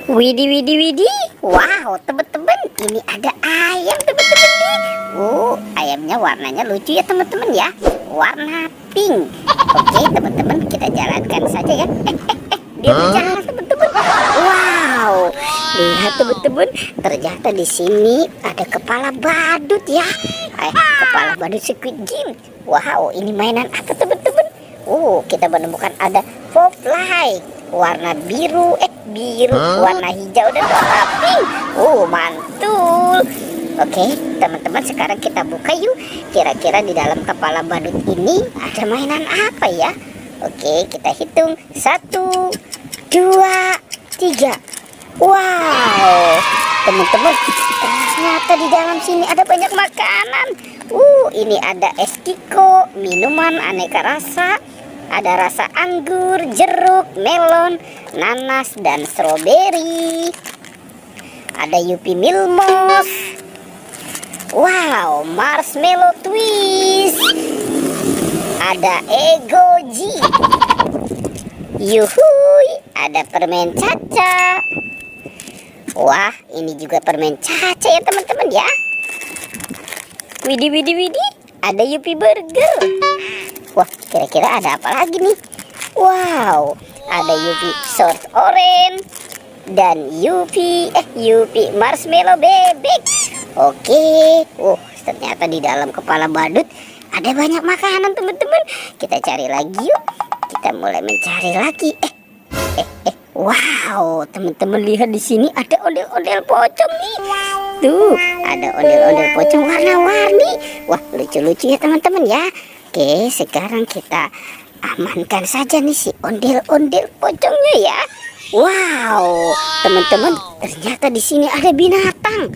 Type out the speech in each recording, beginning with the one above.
Widih, widih, widih. Wow, teman-teman, ini ada ayam, teman-teman nih. Ayamnya warnanya lucu ya, teman-teman ya. Warna pink. Oke, teman-teman, kita jalankan saja ya. Dia berjalan, teman-teman. Wow, lihat teman-teman, ternyata di sini ada kepala badut ya. Kepala badut Squid Game. Wow, ini mainan apa, teman-teman? Kita menemukan ada Popeye warna biru, warna hijau dan warna pink. Mantul. Oke, teman-teman, sekarang kita buka yuk. Kira-kira di dalam kepala badut ini ada mainan apa ya? Oke, kita hitung 1, 2, 3. Wow, teman-teman, ternyata di dalam sini ada banyak makanan. Ini ada es kiko, minuman aneka rasa. Ada rasa anggur, jeruk, melon, nanas, dan stroberi. Ada Yupi Milmos. Wow, marshmallow twist. Ada Egoji. Yuhui, ada permen caca. Wah, ini juga permen caca ya, teman-teman ya. Widih, widih, widih. Ada Yupi Burger. Wah, kira-kira ada apa lagi nih? Wow, ada Yupi short orange dan Yupi marshmallow bebek. Oke, ternyata di dalam kepala badut ada banyak makanan, teman-teman. Kita cari lagi yuk. Kita mulai mencari lagi. Wow, teman-teman, lihat di sini ada ondel-ondel pocong nih. Tuh, ada ondel-ondel pocong warna-warni. Wah, lucu-lucu ya, teman-teman ya. Oke, sekarang kita amankan saja nih si ondel-ondel pocongnya ya. Wow, teman-teman, ternyata di sini ada binatang.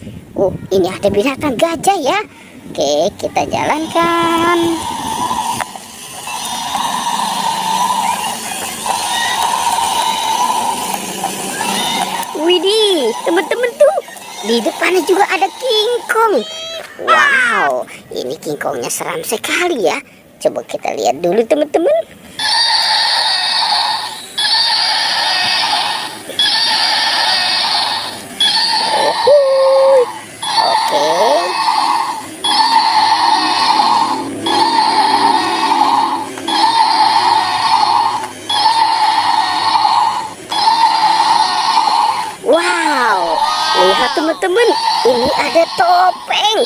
Ini ada binatang gajah ya. Oke, kita jalankan. Widih, teman-teman, tuh di depannya juga ada King Kong. Wow, ini King Kongnya seram sekali ya. Coba kita lihat dulu, teman-teman. Oke. Wow, lihat teman-teman, ini ada topeng.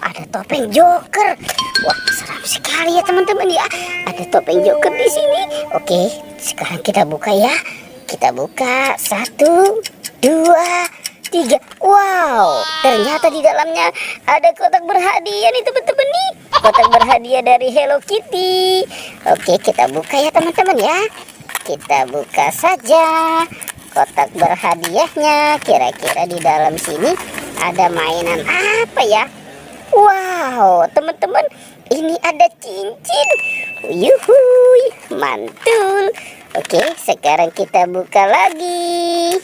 Ada topeng Joker. Wah, seram sekali ya, teman-teman ya. Ada topeng Joker di sini. Oke, sekarang kita buka ya. Kita buka 1, 2, 3. Wow, ternyata di dalamnya ada kotak berhadiah nih, teman-teman nih. Kotak berhadiah dari Hello Kitty. Oke, kita buka ya, teman-teman ya. Kita buka saja kotak berhadiahnya. Kira-kira di dalam sini ada mainan apa ya? Wow, teman-teman, ini ada cincin. Yuhui, mantul. Oke, sekarang kita buka lagi.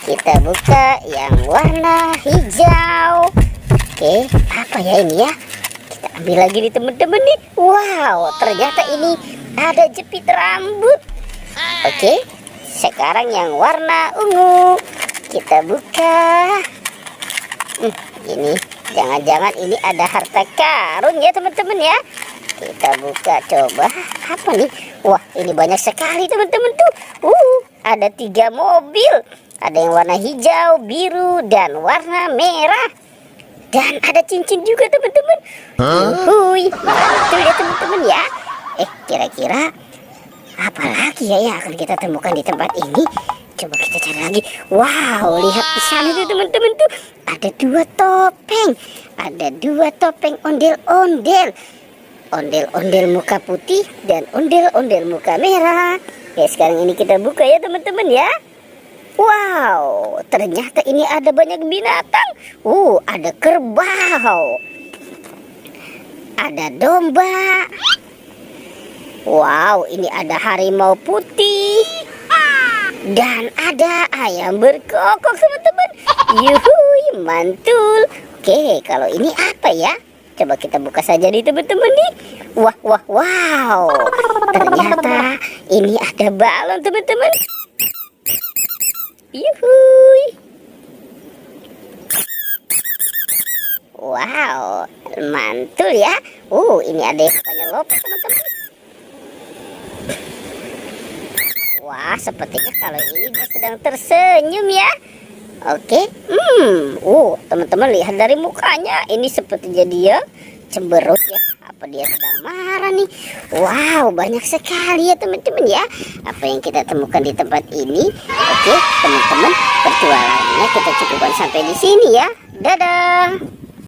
Kita buka yang warna hijau. Oke, apa ya ini ya? Kita ambil lagi nih, teman-teman nih. Wow, ternyata ini ada jepit rambut. Oke, sekarang yang warna ungu. Kita buka. Ini jangan-jangan ini ada harta karun ya, teman-teman ya. Kita buka, coba apa nih? Wah, ini banyak sekali, teman-teman tuh. Ada 3 mobil. Ada yang warna hijau, biru, dan warna merah. Dan ada cincin juga, teman-teman. Mantul ya, teman-teman ya. Kira-kira apa lagi ya yang akan kita temukan di tempat ini? Coba kita cari lagi. Wow, lihat di sana tuh, teman-teman tuh. Ada 2 topeng. Ada 2 topeng ondel-ondel. Ondel-ondel muka putih dan ondel-ondel muka merah. Sekarang ini kita buka ya, teman-teman ya. Wow, ternyata ini ada banyak binatang. Ada kerbau. Ada domba. Wow, ini ada harimau putih. Dan ada ayam berkokok, teman-teman. Yuhui, mantul. Oke, kalau ini apa ya? Coba kita buka saja nih, teman-teman nih. Wow. Ternyata ini ada balon, teman-teman. Yuhuy. Wow, mantul ya. Ini ada yang penyelopet teman-teman. Wah, sepertinya kalau ini dia sedang tersenyum ya. Oke. Teman-teman lihat dari mukanya. Ini sepertinya dia cemberut ya. Apa dia sedang marah nih? Wow, banyak sekali ya teman-teman ya. Apa yang kita temukan di tempat ini. Oke, teman-teman, petualangannya kita cukupkan sampai di sini ya. Dadah.